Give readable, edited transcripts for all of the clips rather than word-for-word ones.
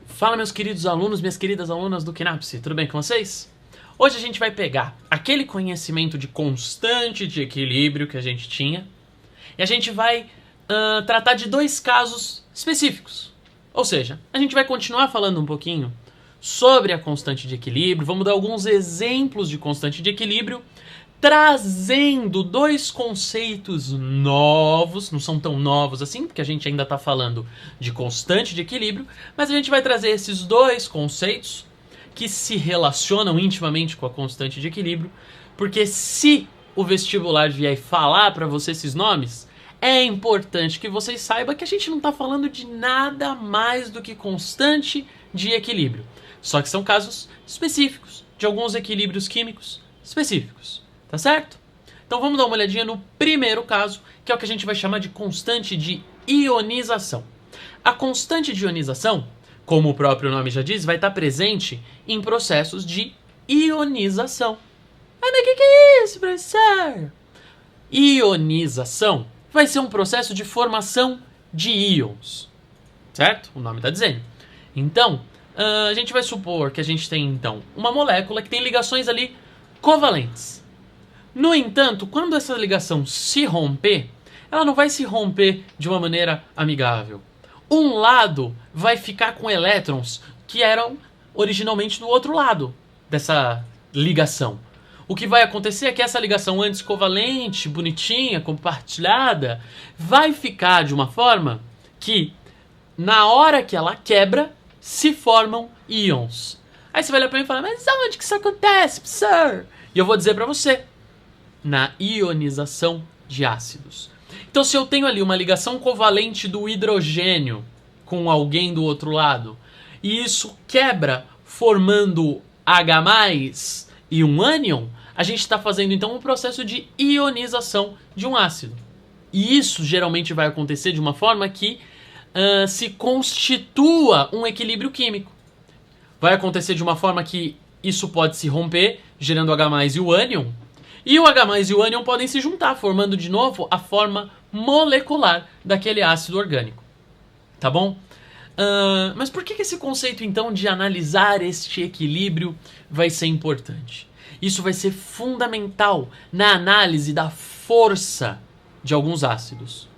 Fala, meus queridos alunos, minhas queridas alunas do Knapse, tudo bem com vocês? Hoje a gente vai pegar aquele conhecimento de constante de equilíbrio que a gente tinha e a gente vai tratar de dois casos específicos. Ou seja, a gente vai continuar falando um pouquinho sobre a constante de equilíbrio, vamos dar alguns exemplos de constante de equilíbrio, trazendo dois conceitos novos, não são tão novos assim, porque a gente ainda está falando de constante de equilíbrio, mas a gente vai trazer esses dois conceitos que se relacionam intimamente com a constante de equilíbrio, porque se o vestibular vier falar para você esses nomes, é importante que vocês saibam que a gente não está falando de nada mais do que constante de equilíbrio. Só que são casos específicos, de alguns equilíbrios químicos específicos. Tá certo? Então vamos dar uma olhadinha no primeiro caso, que é o que a gente vai chamar de constante de ionização. A constante de ionização, como o próprio nome já diz, vai estar presente em processos de ionização. Mas o que é isso, professor? Ionização vai ser um processo de formação de íons. Certo? O nome está dizendo. Então, a gente vai supor que a gente tem, então, uma molécula que tem ligações ali covalentes. No entanto, quando essa ligação se romper, ela não vai se romper de uma maneira amigável. Um lado vai ficar com elétrons que eram originalmente do outro lado dessa ligação. O que vai acontecer é que essa ligação antes covalente, bonitinha, compartilhada, vai ficar de uma forma que, na hora que ela quebra, se formam íons. Aí você vai olhar para mim e falar, mas onde que isso acontece, professor? E eu vou dizer para você, na ionização de ácidos. Então, se eu tenho ali uma ligação covalente do hidrogênio com alguém do outro lado, e isso quebra formando H+, e um ânion, a gente está fazendo então um processo de ionização de um ácido. E isso geralmente vai acontecer de uma forma que se constitua um equilíbrio químico. Vai acontecer de uma forma que isso pode se romper, gerando H+, e o ânion, e o H+, e o ânion podem se juntar, formando de novo a forma molecular daquele ácido orgânico. Tá bom? Mas por que esse conceito, então, de analisar este equilíbrio vai ser importante? Isso vai ser fundamental na análise da força de alguns ácidos.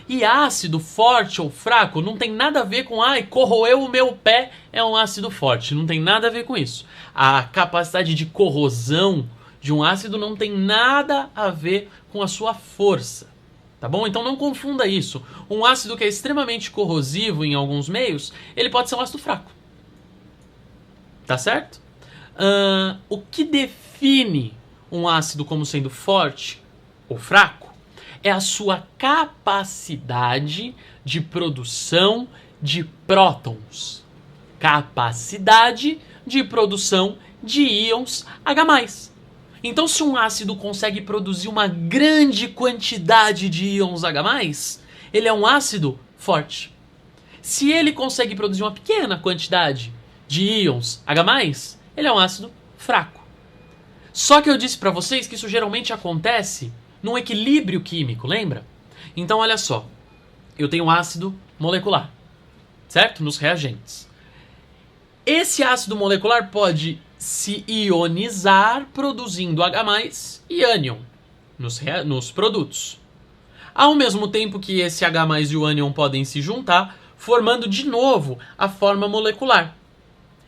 E ácido forte ou fraco não tem nada a ver com corroeu o meu pé, é um ácido forte. Não tem nada a ver com isso. A capacidade de corrosão de um ácido não tem nada a ver com a sua força, tá bom? Então não confunda isso. Um ácido que é extremamente corrosivo em alguns meios, ele pode ser um ácido fraco. Tá certo? O que define um ácido como sendo forte ou fraco é a sua capacidade de produção de prótons. Capacidade de produção de íons H+. Então, se um ácido consegue produzir uma grande quantidade de íons H+, ele é um ácido forte. Se ele consegue produzir uma pequena quantidade de íons H+, ele é um ácido fraco. Só que eu disse para vocês que isso geralmente acontece num equilíbrio químico, lembra? Então, olha só. Eu tenho um ácido molecular, certo? Nos reagentes. Esse ácido molecular pode se ionizar produzindo H+ e ânion nos produtos. Ao mesmo tempo que esse H+ e o ânion podem se juntar, formando de novo a forma molecular.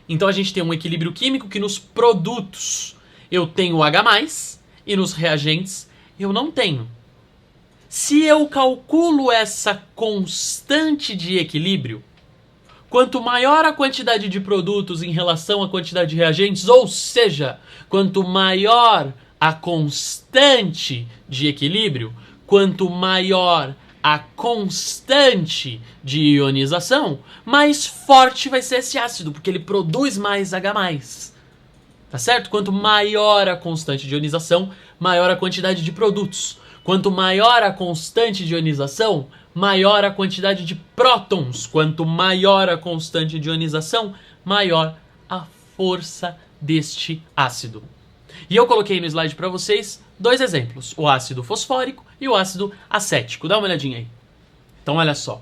Então a gente tem um equilíbrio químico que nos produtos eu tenho H+, e nos reagentes eu não tenho. Se eu calculo essa constante de equilíbrio, quanto maior a quantidade de produtos em relação à quantidade de reagentes, ou seja, quanto maior a constante de equilíbrio, quanto maior a constante de ionização, mais forte vai ser esse ácido, porque ele produz mais H+. Tá certo? Quanto maior a constante de ionização, maior a quantidade de produtos. Quanto maior a constante de ionização, maior a quantidade de prótons. Quanto maior a constante de ionização, maior a força deste ácido. E eu coloquei no slide para vocês dois exemplos, o ácido fosfórico e o ácido acético. Dá uma olhadinha aí. Então olha só,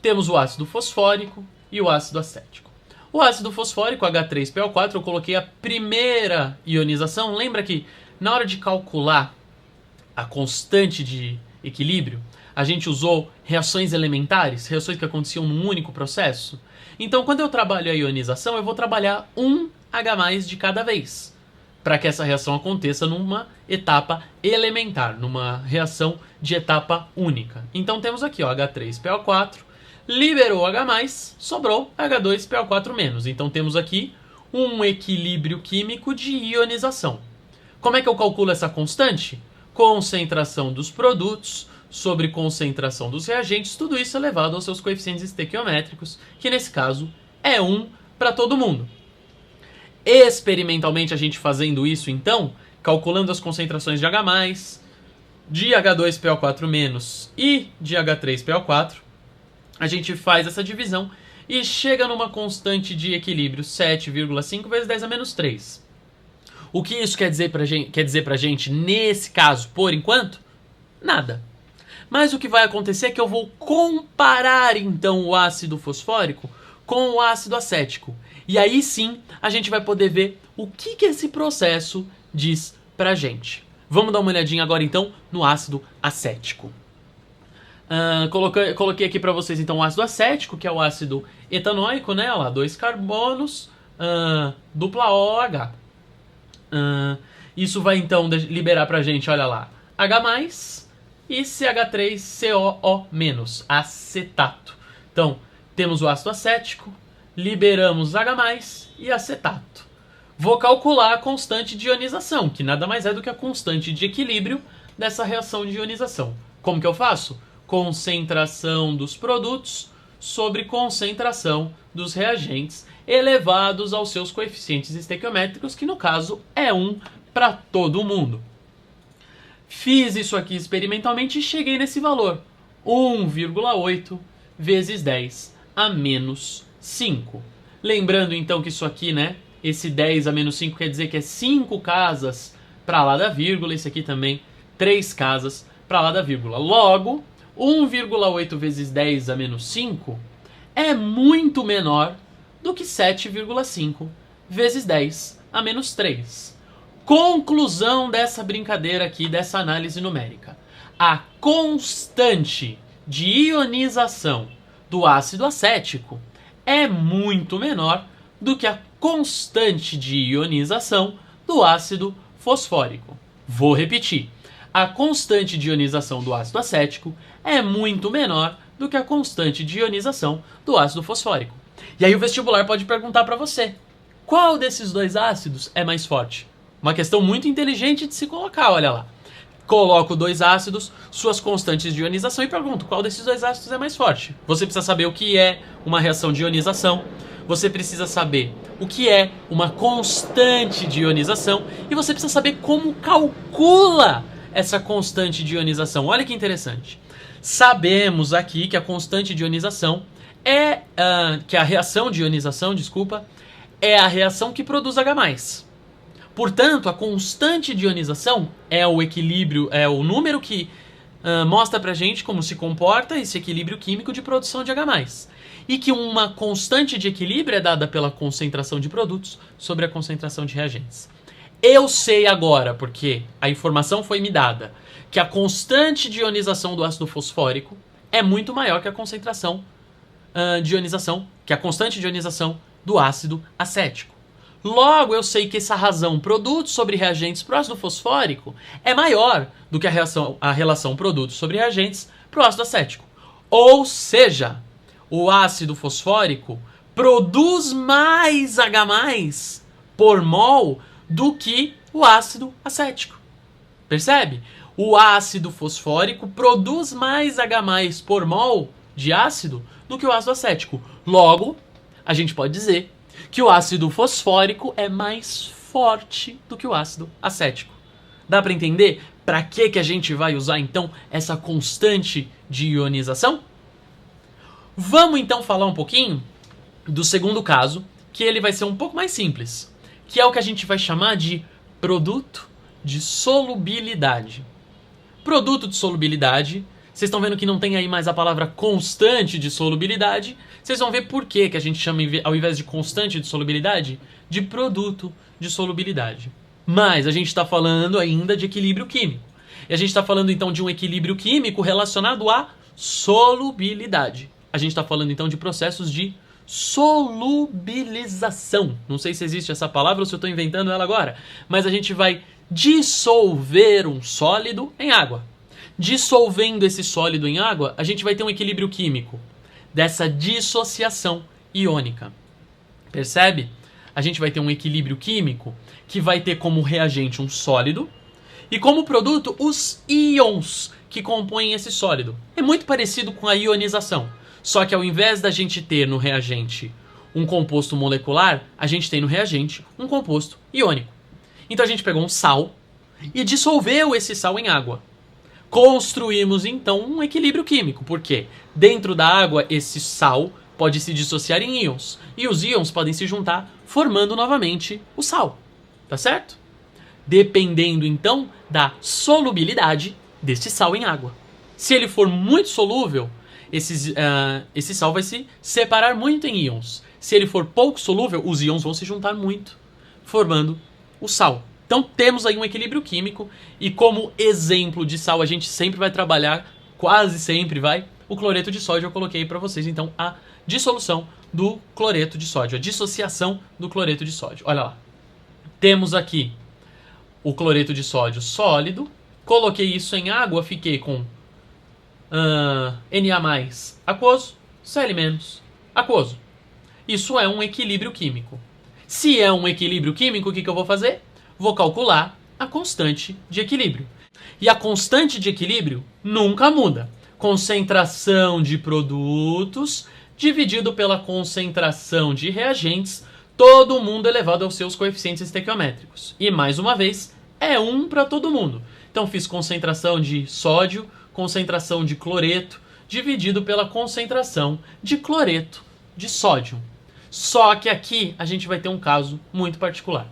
temos o ácido fosfórico e o ácido acético. O ácido fosfórico, H3PO4, eu coloquei a primeira ionização. Lembra que na hora de calcular a constante de equilíbrio, a gente usou reações elementares, reações que aconteciam num único processo? Então, quando eu trabalho a ionização, eu vou trabalhar um H+ de cada vez, para que essa reação aconteça numa etapa elementar, numa reação de etapa única. Então, temos aqui ó, H3PO4, liberou H+, sobrou H2PO4-. Então, temos aqui um equilíbrio químico de ionização. Como é que eu calculo essa constante? Concentração dos produtos sobre concentração dos reagentes, tudo isso elevado aos seus coeficientes estequiométricos, que nesse caso é 1 para todo mundo. Experimentalmente, a gente fazendo isso, então, calculando as concentrações de H+, de H2PO4- e de H3PO4, a gente faz essa divisão e chega numa constante de equilíbrio 7,5 vezes 10⁻⁻3. O que isso quer dizer pra gente nesse caso, por enquanto? Nada. Mas o que vai acontecer é que eu vou comparar então o ácido fosfórico com o ácido acético. E aí sim a gente vai poder ver o que esse processo diz pra gente. Vamos dar uma olhadinha agora então no ácido acético. Coloquei aqui pra vocês então o ácido acético, que é o ácido etanóico, né? Olha lá, 2 carbonos, dupla OH. Isso vai então liberar pra gente, olha lá, H+ e CH3COO-, acetato. Então, temos o ácido acético, liberamos H+ e acetato. Vou calcular a constante de ionização, que nada mais é do que a constante de equilíbrio dessa reação de ionização. Como que eu faço? Concentração dos produtos sobre concentração dos reagentes elevados aos seus coeficientes estequiométricos, que no caso é 1 para todo mundo. Fiz isso aqui experimentalmente e cheguei nesse valor, 1,8 vezes 10⁻⁵. Lembrando então que isso aqui, né, esse 10⁻⁵ quer dizer que é 5 casas para lá da vírgula, esse aqui também 3 casas para lá da vírgula. Logo, 1,8 vezes 10⁻⁵ é muito menor do que 7,5 vezes 10⁻�3. Conclusão dessa brincadeira aqui, dessa análise numérica. A constante de ionização do ácido acético é muito menor do que a constante de ionização do ácido fosfórico. Vou repetir. A constante de ionização do ácido acético é muito menor do que a constante de ionização do ácido fosfórico. E aí o vestibular pode perguntar para você, qual desses dois ácidos é mais forte? Uma questão muito inteligente de se colocar, olha lá. Coloco dois ácidos, suas constantes de ionização e pergunto, qual desses dois ácidos é mais forte? Você precisa saber o que é uma reação de ionização, você precisa saber o que é uma constante de ionização e você precisa saber como calcula essa constante de ionização. Olha que interessante. Sabemos aqui que a constante de ionização que a reação de ionização, é a reação que produz H+. Portanto, a constante de ionização é o equilíbrio, é o número que mostra pra gente como se comporta esse equilíbrio químico de produção de H+. E que uma constante de equilíbrio é dada pela concentração de produtos sobre a concentração de reagentes. Eu sei agora, porque a informação foi me dada, que a constante de ionização do ácido fosfórico é muito maior que a concentração de ionização, que a constante de ionização do ácido acético. Logo, eu sei que essa razão produtos sobre reagentes para o ácido fosfórico é maior do que a relação produtos sobre reagentes para o ácido acético. Ou seja, o ácido fosfórico produz mais H+ por mol do que o ácido acético. Percebe? O ácido fosfórico produz mais H+ por mol de ácido do que o ácido acético. Logo, a gente pode dizer que o ácido fosfórico é mais forte do que o ácido acético. Dá para entender para que a gente vai usar então essa constante de ionização? Vamos então falar um pouquinho do segundo caso, que ele vai ser um pouco mais simples, que é o que a gente vai chamar de produto de solubilidade. Produto de solubilidade, vocês estão vendo que não tem aí mais a palavra constante de solubilidade. Vocês vão ver por que a gente chama, ao invés de constante de solubilidade, de produto de solubilidade. Mas a gente está falando ainda de equilíbrio químico. E a gente está falando então de um equilíbrio químico relacionado à solubilidade. A gente está falando então de processos de solubilização. Não sei se existe essa palavra ou se eu estou inventando ela agora. Mas a gente vai dissolver um sólido em água. Dissolvendo esse sólido em água, a gente vai ter um equilíbrio químico dessa dissociação iônica. Percebe? A gente vai ter um equilíbrio químico que vai ter como reagente um sólido e como produto os íons que compõem esse sólido. É muito parecido com a ionização, só que ao invés da gente ter no reagente um composto molecular, a gente tem no reagente um composto iônico. Então a gente pegou um sal e dissolveu esse sal em água. Construímos então um equilíbrio químico, porque dentro da água esse sal pode se dissociar em íons, e os íons podem se juntar formando novamente o sal, tá certo? Dependendo então da solubilidade desse sal em água. Se ele for muito solúvel, esse sal vai se separar muito em íons. Se ele for pouco solúvel, os íons vão se juntar muito, formando o sal. Então temos aí um equilíbrio químico e como exemplo de sal a gente sempre vai trabalhar, quase sempre o cloreto de sódio. Eu coloquei para vocês então a dissolução do cloreto de sódio, a dissociação do cloreto de sódio. Olha lá, temos aqui o cloreto de sódio sólido, coloquei isso em água, fiquei com Na+, aquoso, Cl- aquoso. Isso é um equilíbrio químico. Se é um equilíbrio químico, o que eu vou fazer? Vou calcular a constante de equilíbrio. E a constante de equilíbrio nunca muda. Concentração de produtos dividido pela concentração de reagentes, todo mundo elevado aos seus coeficientes estequiométricos. E mais uma vez, é 1 para todo mundo. Então fiz concentração de sódio, concentração de cloreto, dividido pela concentração de cloreto de sódio. Só que aqui a gente vai ter um caso muito particular.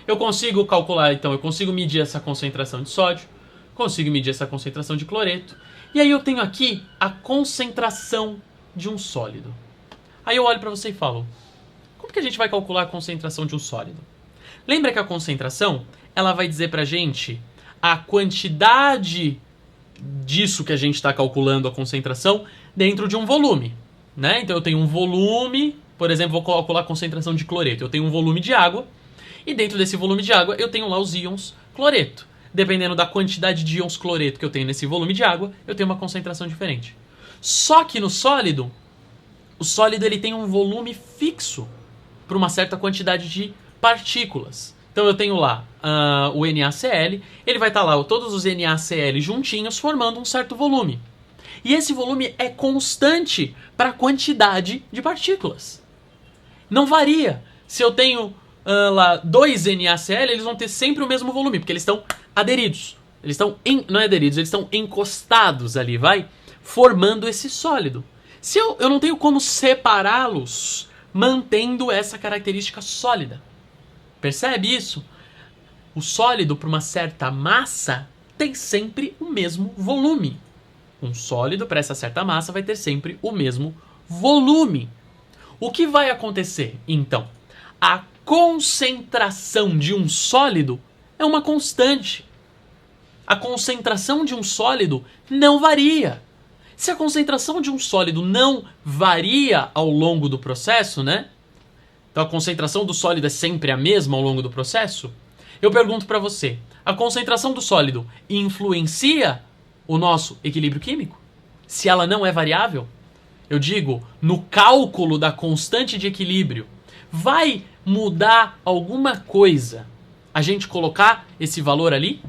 Eu consigo calcular, então, eu consigo medir essa concentração de sódio, consigo medir essa concentração de cloreto, e aí eu tenho aqui a concentração de um sólido. Aí eu olho para você e falo, como que a gente vai calcular a concentração de um sólido? Lembra que a concentração, ela vai dizer pra gente a quantidade disso que a gente está calculando a concentração dentro de um volume, né? Então eu tenho um volume, por exemplo, vou calcular a concentração de cloreto. Eu tenho um volume de água, e dentro desse volume de água eu tenho lá os íons cloreto. Dependendo da quantidade de íons cloreto que eu tenho nesse volume de água, eu tenho uma concentração diferente. Só que no sólido, o sólido ele tem um volume fixo para uma certa quantidade de partículas. Então eu tenho lá o NaCl, ele vai estar lá todos os NaCl juntinhos formando um certo volume. E esse volume é constante para a quantidade de partículas. Não varia. Se eu tenho lá 2 NaCl, eles vão ter sempre o mesmo volume, porque eles estão aderidos. Eles estão, não é aderidos, eles estão encostados ali, formando esse sólido. Se eu não tenho como separá-los, mantendo essa característica sólida. Percebe isso? O sólido, para uma certa massa, tem sempre o mesmo volume. Um sólido, para essa certa massa, vai ter sempre o mesmo volume. O que vai acontecer, então? A concentração de um sólido é uma constante. A concentração de um sólido não varia. Se a concentração de um sólido não varia ao longo do processo, né? Então a concentração do sólido é sempre a mesma ao longo do processo. Eu pergunto para você, a concentração do sólido influencia o nosso equilíbrio químico? Se ela não é variável? Eu digo, no cálculo da constante de equilíbrio, vai mudar alguma coisa a gente colocar esse valor ali?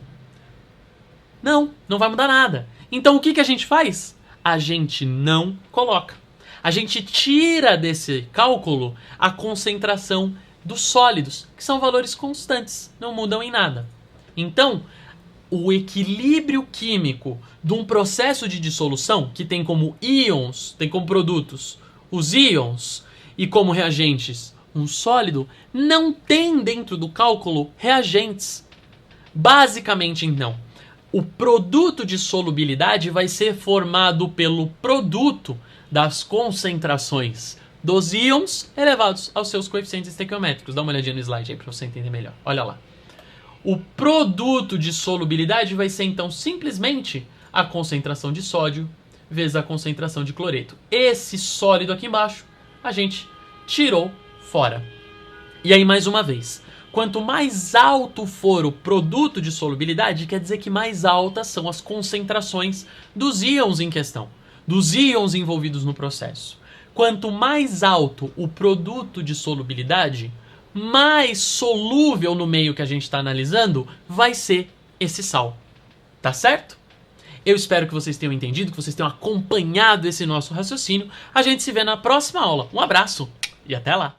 Não, não vai mudar nada. Então o que a gente faz? A gente não coloca. A gente tira desse cálculo a concentração dos sólidos, que são valores constantes, não mudam em nada. Então, o equilíbrio químico de um processo de dissolução, que tem como íons, tem como produtos os íons e como reagentes um sólido, não tem dentro do cálculo reagentes. Basicamente, então, o produto de solubilidade vai ser formado pelo produto das concentrações dos íons elevados aos seus coeficientes estequiométricos. Dá uma olhadinha no slide aí para você entender melhor. Olha lá. O produto de solubilidade vai ser, então, simplesmente a concentração de sódio vezes a concentração de cloreto. Esse sólido aqui embaixo, a gente tirou fora. E aí, mais uma vez, quanto mais alto for o produto de solubilidade, quer dizer que mais altas são as concentrações dos íons em questão, dos íons envolvidos no processo. Quanto mais alto o produto de solubilidade, mais solúvel no meio que a gente está analisando vai ser esse sal. Tá certo? Eu espero que vocês tenham entendido, que vocês tenham acompanhado esse nosso raciocínio. A gente se vê na próxima aula. Um abraço e até lá!